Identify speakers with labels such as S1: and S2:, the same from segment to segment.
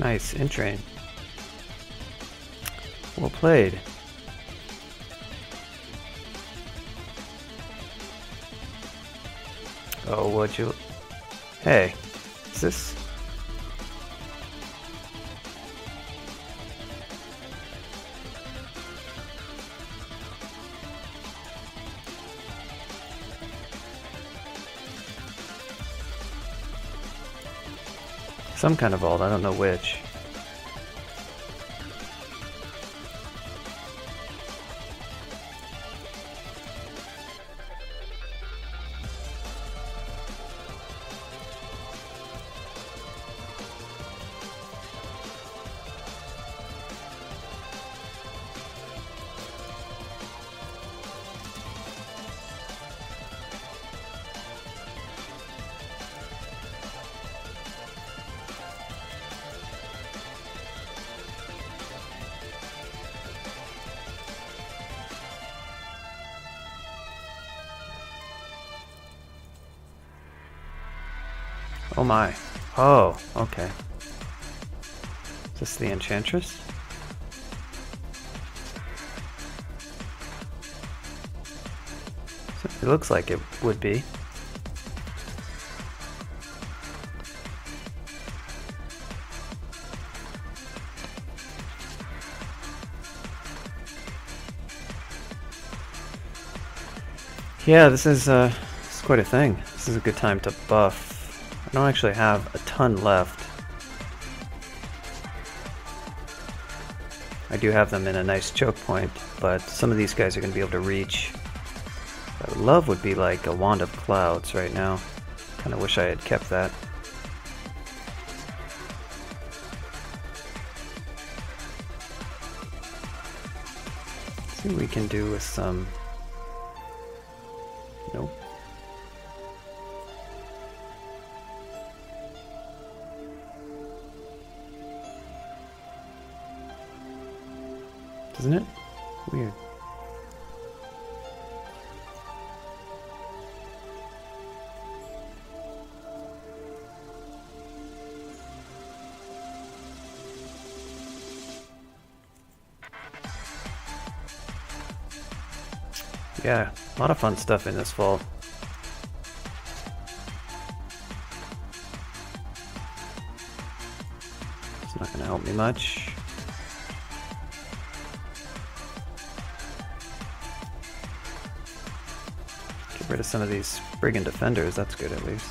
S1: Nice, in-train. Well played. Oh, would you? Hey, is this? Some kind of vault, I don't know which. Oh my. Oh, okay. Is this the Enchantress? It looks like it would be. Yeah, this is quite a thing. This is a good time to buff. I don't actually have a ton left. I do have them in a nice choke point, but some of these guys are going to be able to reach. What I would love would be like a Wand of Clouds right now. Kind of wish I had kept that. Let's see what we can do with some... Nope. Isn't it? Weird. Yeah, a lot of fun stuff in this vault. It's not going to help me much. Get rid of some of these brigand defenders, that's good at least.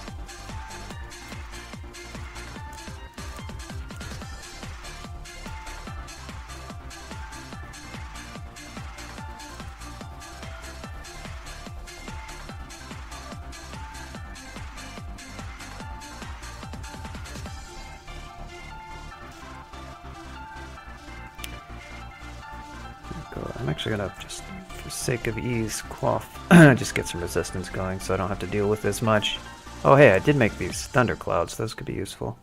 S1: I'm actually gonna, just for sake of ease, quaff, just get some resistance going so I don't have to deal with this much. Oh hey, I did make these thunderclouds, those could be useful.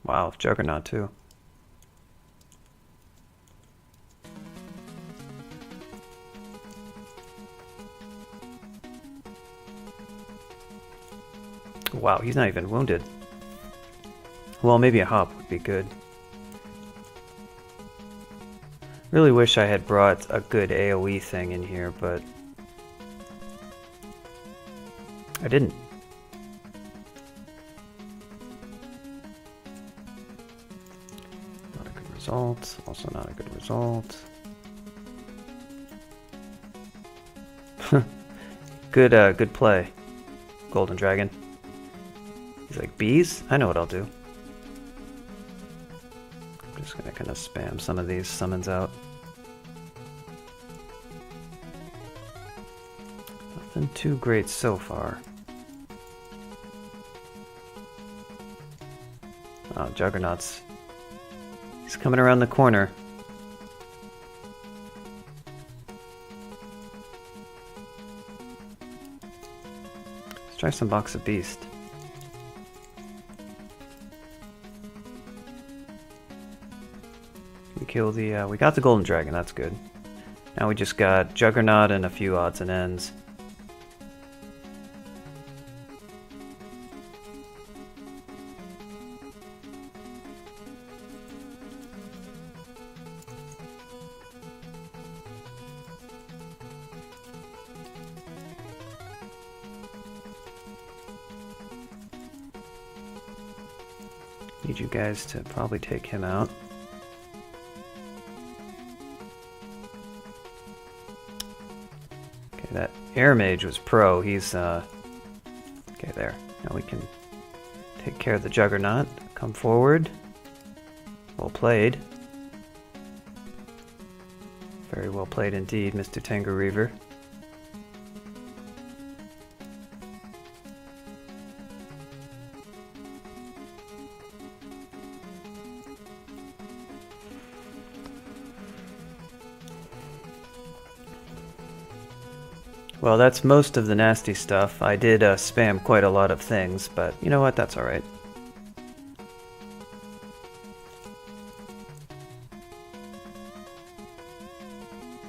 S1: Wow, Juggernaut too. Wow, he's not even wounded. Well, maybe a hop would be good. Really wish I had brought a good AoE thing in here, but I didn't. Not a good result. Also not a good result. Good play, Golden Dragon. He's like, bees? I know what I'll do. I'm just gonna kind of spam some of these summons out. Nothing too great so far. Oh, Juggernaut's. He's coming around the corner. Let's try some Box of Beast. We kill the, we got the Golden Dragon, that's good. Now we just got Juggernaut and a few odds and ends. Need you guys to probably take him out. Okay, that Air Mage was pro. He's, okay, there. Now we can take care of the Juggernaut. Come forward. Well played. Very well played indeed, Mr. Tengu Reaver. Well, that's most of the nasty stuff. I did spam quite a lot of things, but you know what? That's alright.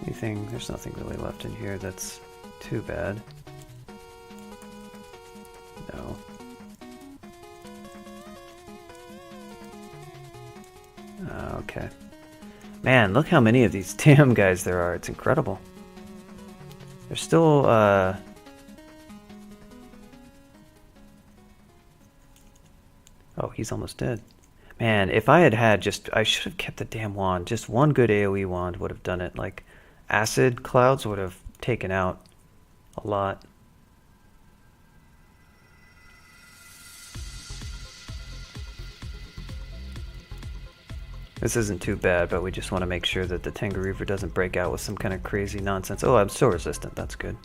S1: Anything? There's nothing really left in here that's too bad. No. Okay. Man, look how many of these damn guys there are. It's incredible. There's still, oh, he's almost dead. Man, if I had had I should have kept the damn wand. Just one good AoE wand would have done it. Like, acid clouds would have taken out a lot. This isn't too bad, but we just want to make sure that the Tengu Reaver doesn't break out with some kind of crazy nonsense. Oh, I'm so resistant. That's good.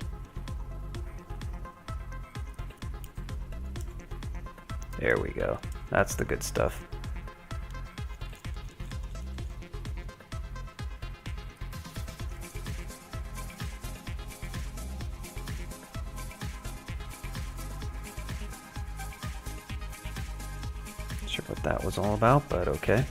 S1: There we go. That's the good stuff. Not sure what that was all about, but okay.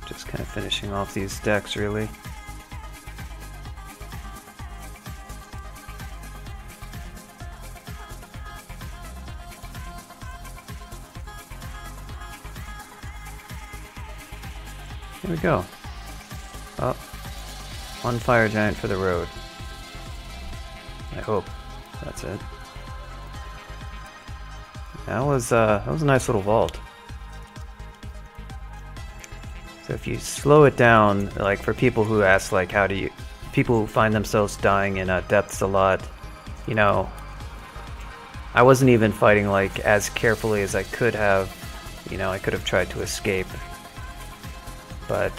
S1: Just kind of finishing off these decks, really. Here we go. Oh, one fire giant for the road. I hope that's it. That was a nice little vault. So if you slow it down, like for people who ask, like, people who find themselves dying in depths a lot, you know, I wasn't even fighting like as carefully as I could have. You know, I could have tried to escape, but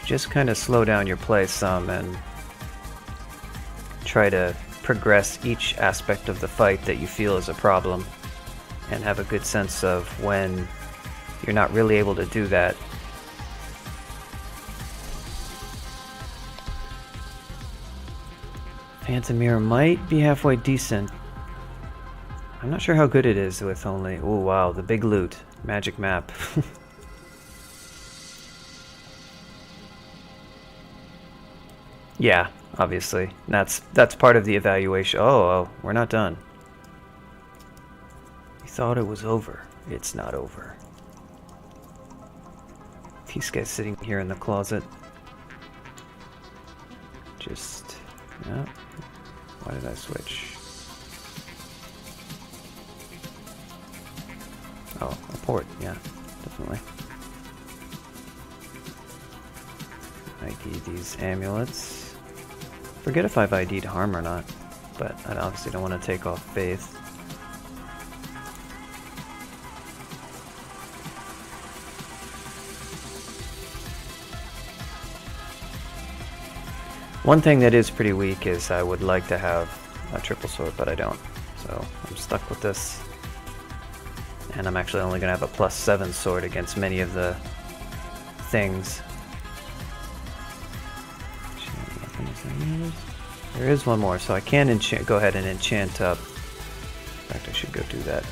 S1: just kind of slow down your play some and try to progress each aspect of the fight that you feel is a problem, and have a good sense of when you're not really able to do that. Phantom Mirror might be halfway decent. I'm not sure how good it is with only... Oh wow, the big loot. Magic map. Yeah, obviously. That's part of the evaluation. Oh, we're not done. You thought it was over. It's not over. These guys sitting here in the closet. Just... yeah. Why did I switch? Oh, a port. Yeah, definitely. ID these amulets. Forget if I've ID'd harm or not, but I obviously don't want to take off faith. One thing that is pretty weak is I would like to have a triple sword, but I don't. So I'm stuck with this. And I'm actually only going to have a +7 sword against many of the things. There is one more, so I can enchant. Go ahead and enchant up. In fact, I should go do that.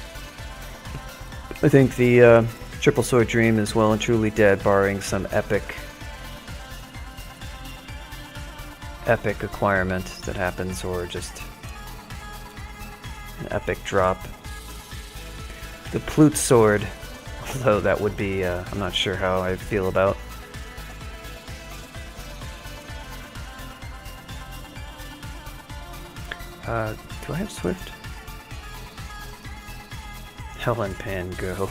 S1: I think the Triple Sword Dream is well and truly dead, barring some epic acquirement that happens, or just an epic drop. The Plute Sword, although that would be, I'm not sure how I feel about. Do I have Swift? Helen Pan, go.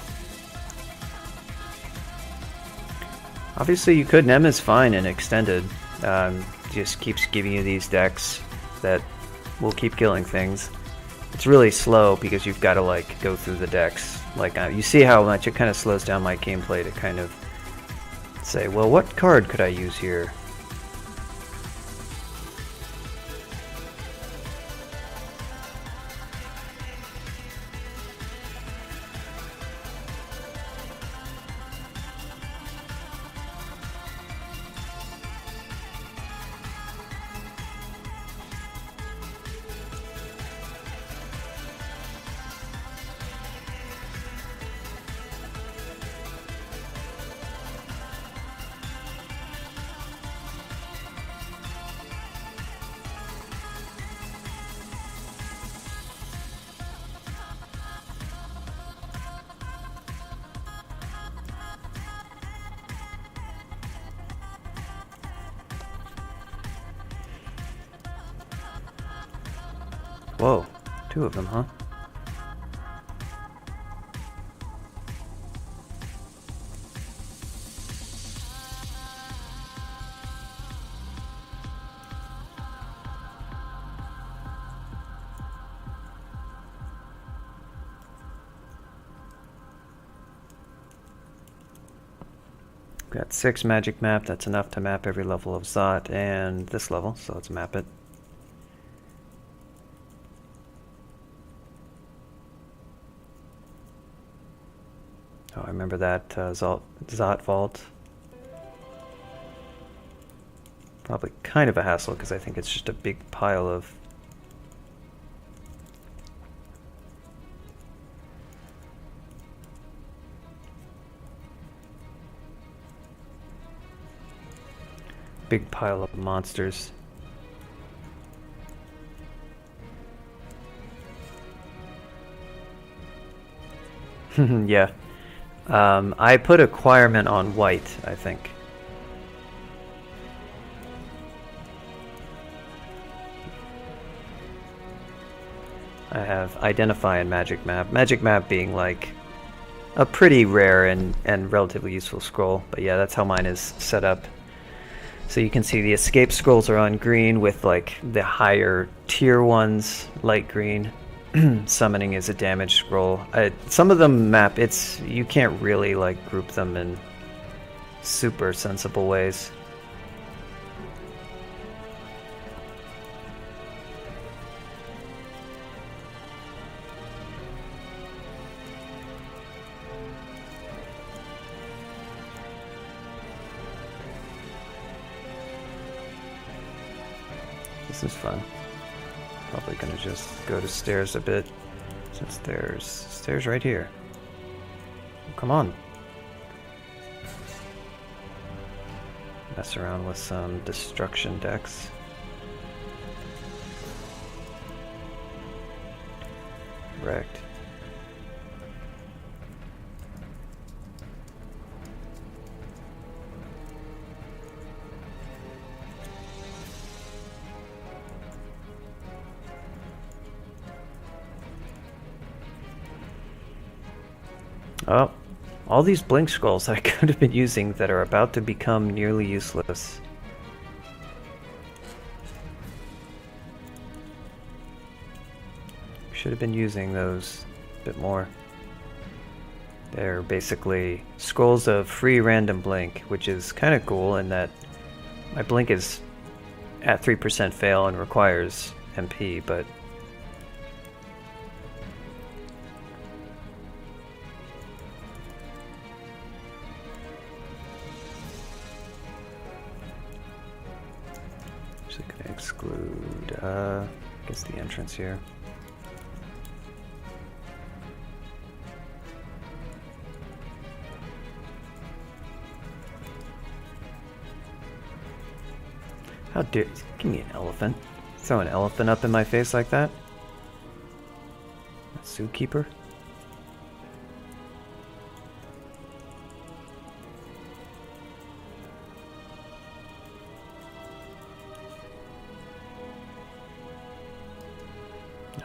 S1: Obviously you could. Nem is fine and extended. Just keeps giving you these decks that will keep killing things. It's really slow because you've got to like go through the decks. Like you see how much it kind of slows down my gameplay to kind of say, well, what card could I use here? Whoa, 2 of them, huh? Got 6 magic map. That's enough to map every level of Zot and this level, so let's map it. Oh, I remember that Zot vault. Probably kind of a hassle because I think it's just a big pile of monsters. Yeah. I put acquirement on white, I think. I have identify and magic map. Magic map being like a pretty rare and relatively useful scroll. But yeah, that's how mine is set up. So you can see the escape scrolls are on green with like the higher tier ones light green. Summoning is a damage scroll. Some of them map, you can't really like group them in super sensible ways. This is fun. Probably gonna just go to stairs a bit, since there's stairs right here. Oh, come on. Mess around with some destruction decks. Wrecked. Oh, all these blink scrolls I could have been using that are about to become nearly useless. Should have been using those a bit more. They're basically scrolls of free random blink, which is kind of cool in that my blink is at 3% fail and requires MP, but is it gonna exclude? I guess the entrance here. How dare you? Give me an elephant. Throw an elephant up in my face like that? A zookeeper?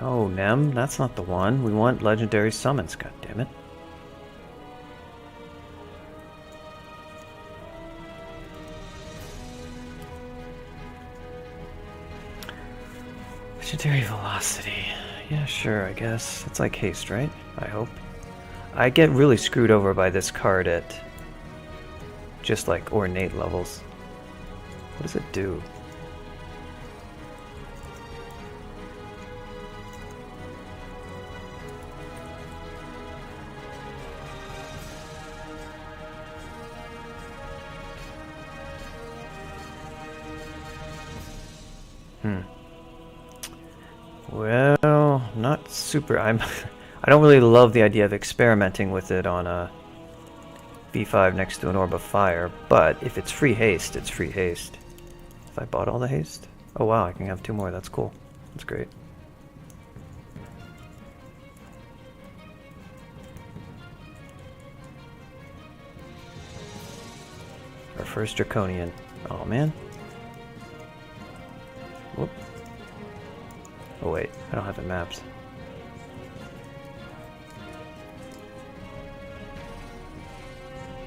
S1: Oh, Nem, that's not the one. We want legendary summons, god damn it. Legendary velocity. Yeah, sure, I guess. It's like haste, right? I hope. I get really screwed over by this card at just like ornate levels. What does it do? Well, not super. I don't really love the idea of experimenting with it on a V5 next to an Orb of Fire, but if it's free haste, it's free haste. If I bought all the haste? Oh wow, I can have 2 more. That's cool. That's great. Our first Draconian. Oh man. Whoop. Oh wait, I don't have it mapped.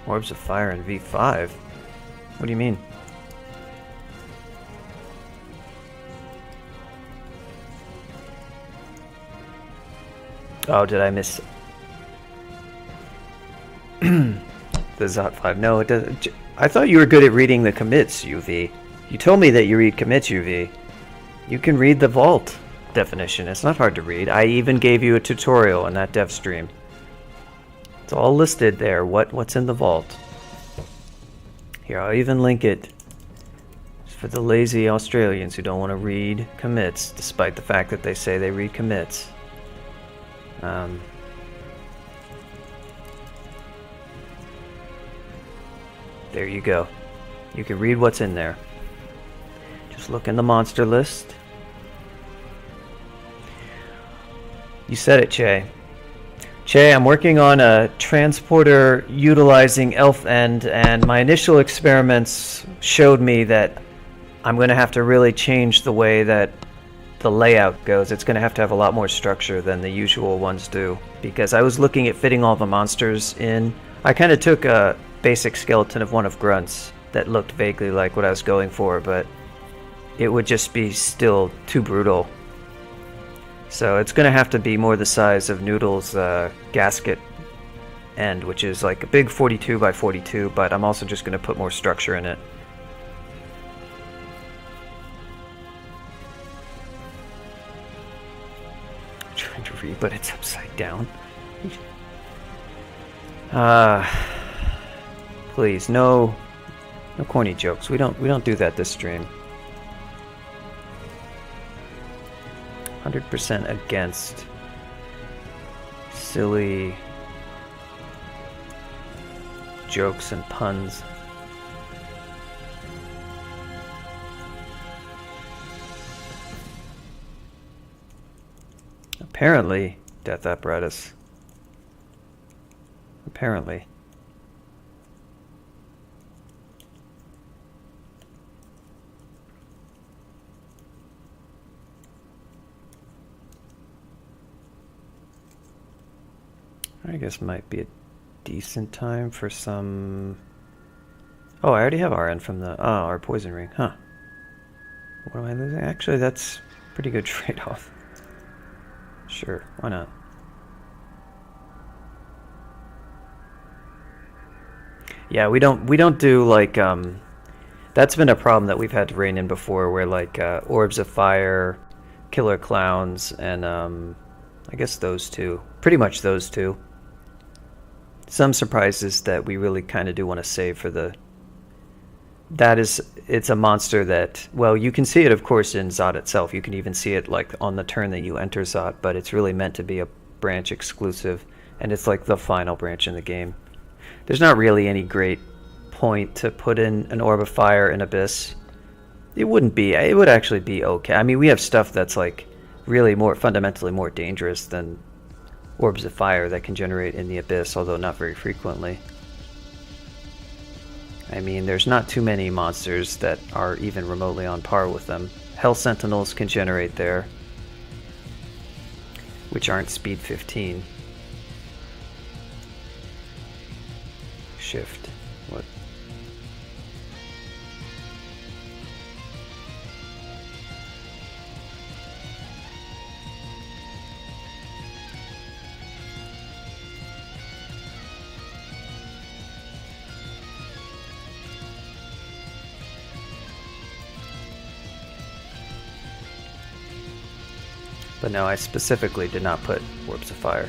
S1: Orbs of Fire in V5? What do you mean? Oh, did I miss the Zot 5? No, it doesn't. I thought you were good at reading the commits, UV. You told me that you read commits, UV. You can read the vault definition. It's not hard to read. I even gave you a tutorial in that dev stream. It's all listed there, what's in the vault. Here, I'll even link it for the lazy Australians who don't want to read commits, despite the fact that they say they read commits. There you go. You can read what's in there. Just look in the monster list. You said it, Che. Che, I'm working on a transporter utilizing Elf End, and my initial experiments showed me that I'm going to have to really change the way that the layout goes. It's going to have a lot more structure than the usual ones do, because I was looking at fitting all the monsters in. I kind of took a basic skeleton of one of Grunts that looked vaguely like what I was going for, but it would just be still too brutal. So it's going to have to be more the size of Noodle's gasket end, which is like a big 42 by 42, but I'm also just going to put more structure in it. I'm trying to read, but it's upside down. Please, no corny jokes. We don't do that this stream. 100% against silly jokes and puns. Apparently, Death Apparatus. Apparently. I guess might be a decent time for some... Oh, I already have RN from the... Oh, our poison ring, huh. What am I losing? Actually, that's pretty good trade-off. Sure, why not? Yeah, we don't do like that's been a problem that we've had to rein in before, where like Orbs of Fire, Killer Clowns, and I guess those two. Pretty much those two. Some surprises that we really kind of do want to save for the it's a monster that, well, you can see it, of course, in Zot itself. You can even see it like on the turn that you enter Zot, but it's really meant to be a branch exclusive, and it's like the final branch in the game. There's not really any great point to put in an Orb of Fire in Abyss. It wouldn't be. It would actually be okay. I mean, we have stuff that's like really more fundamentally more dangerous than Orbs of Fire that can generate in the Abyss, although not very frequently. I mean, there's not too many monsters that are even remotely on par with them. Hell Sentinels can generate there, which aren't speed 15. Shift. What? But no, I specifically did not put Orbs of Fire.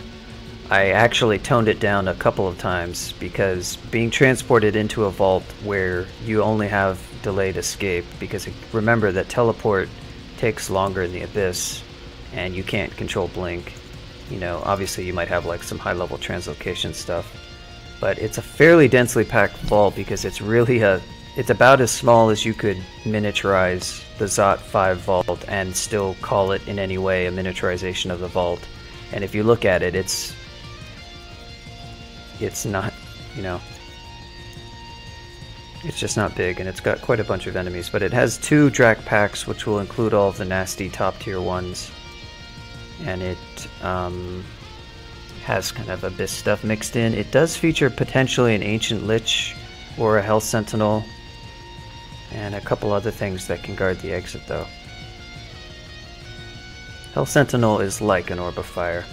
S1: I actually toned it down a couple of times because being transported into a vault where you only have delayed escape, because remember that teleport takes longer in the Abyss and you can't control blink. You know, obviously you might have like some high level translocation stuff, but it's a fairly densely packed vault because it's really it's about as small as you could miniaturize the Zot 5 vault and still call it in any way a miniaturization of the vault. And if you look at it, it's not, you know, it's just not big, and it's got quite a bunch of enemies. But it has 2 Drac packs, which will include all of the nasty top tier ones, and it has kind of Abyss stuff mixed in. It does feature potentially an Ancient Lich or a Hell Sentinel, and a couple other things that can guard the exit, though. Hell Sentinel is like an Orb of Fire.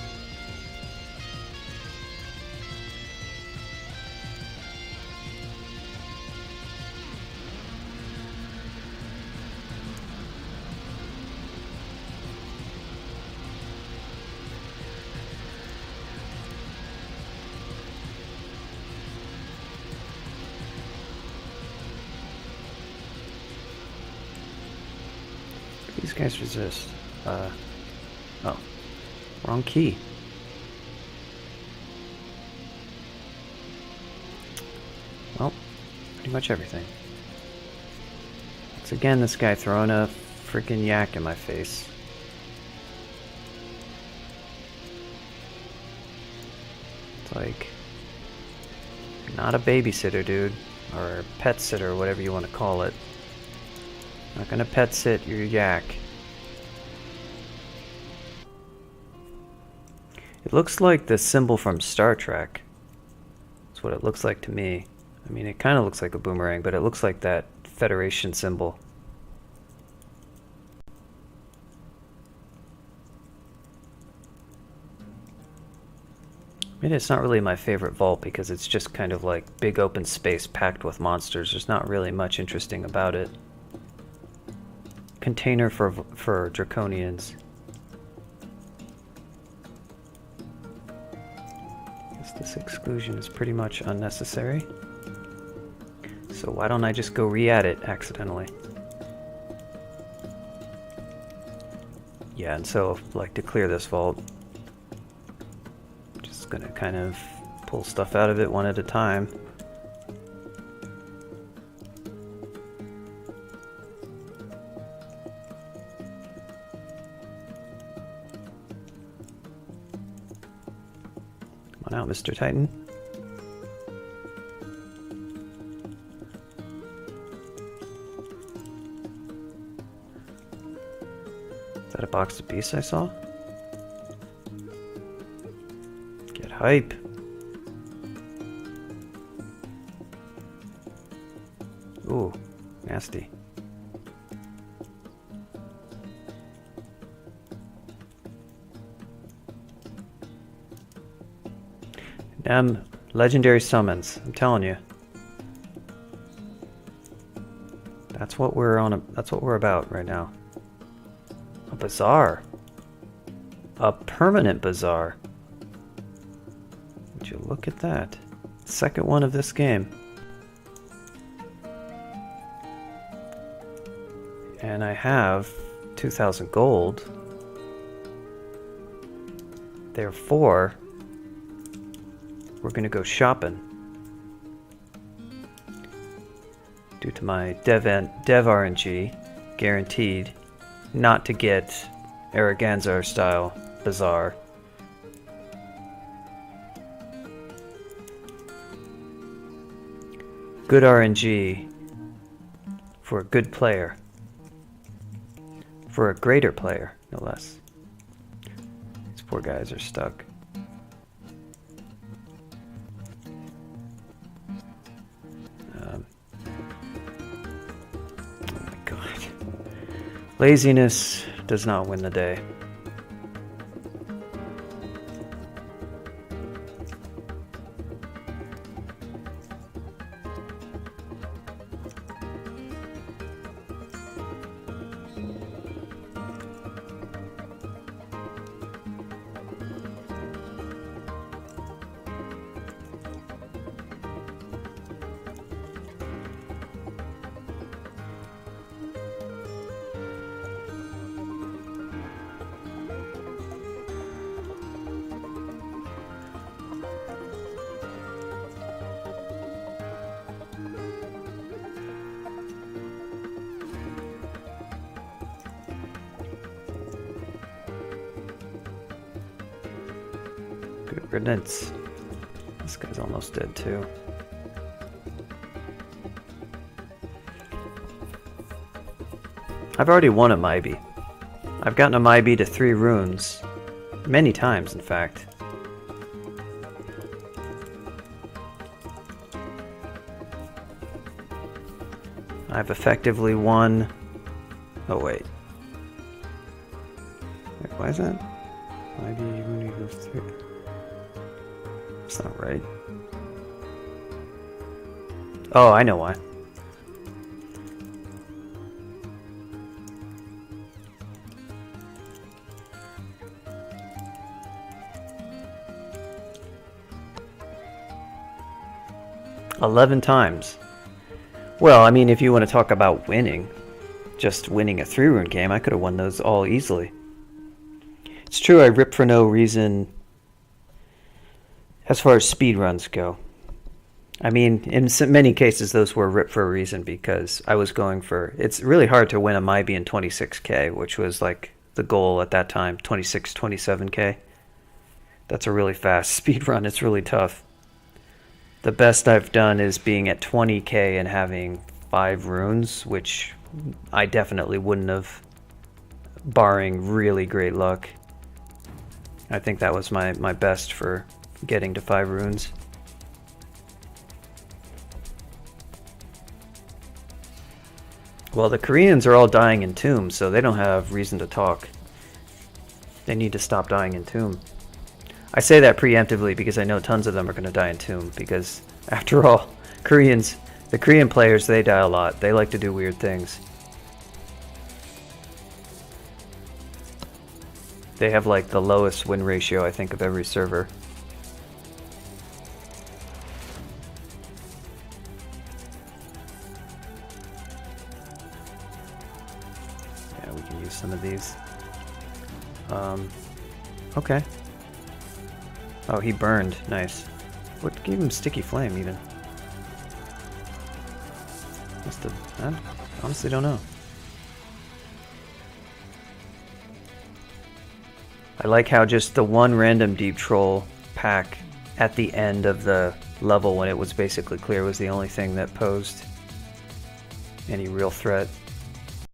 S1: These guys resist. Oh, wrong key. Well, pretty much everything. Once again, this guy throwing a freaking yak in my face. It's like, not a babysitter, dude, or a pet sitter, whatever you want to call it. Not gonna pet sit your yak. It looks like the symbol from Star Trek. That's what it looks like to me. I mean, it kind of looks like a boomerang, but it looks like that Federation symbol. I mean, it's not really my favorite vault because it's just kind of like big open space packed with monsters. There's not really much interesting about it. Container for Draconians. Guess this exclusion is pretty much unnecessary. So why don't I just go re-add it accidentally? Yeah, and so like to clear this vault, just gonna kind of pull stuff out of it one at a time. Come on out, Mr. Titan. Is that a box of beasts I saw? Get hype. Ooh, nasty. Damn legendary summons, I'm telling you. That's what we're on. That's what we're about right now. A bazaar. A permanent bazaar. Would you look at that? Second one of this game. And I have 2,000 gold. Therefore, we're gonna go shopping. Due to my dev RNG, guaranteed not to get Araganzar style Bazaar. Good RNG for a good player. For a greater player, no less. These poor guys are stuck. Oh my god. Laziness does not win the day. Good riddance. This guy's almost dead too. I've already won a Maibi. I've gotten a Maibi to 3 runes. Many times, in fact. I've effectively won... Oh wait. Wait, why is that? Maibi rune equals 3. That's not right. Oh, I know why. $11 times. Well, I mean, if you want to talk about winning, just winning a 3-rune game, I could have won those all easily. It's true, I rip for no reason as far as speedruns go. I mean, in many cases, those were ripped for a reason because I was going for... It's really hard to win a Maibi in 26k, which was like the goal at that time, 26, 27k. That's a really fast speedrun. It's really tough. The best I've done is being at 20k and having 5 runes, which I definitely wouldn't have, barring really great luck. I think that was my best for getting to 5 runes. Well, the Koreans are all dying in Tomb, so they don't have reason to talk. They need to stop dying in Tomb. I say that preemptively because I know tons of them are going to die in Tomb, because after all, the Korean players, they die a lot. They like to do weird things. They have like the lowest win ratio, I think, of every server. Yeah, we can use some of these. Okay. Oh, he burned. Nice. What gave him sticky flame, even? Must have... I honestly don't know. I like how just the one random deep troll pack at the end of the level when it was basically clear was the only thing that posed any real threat.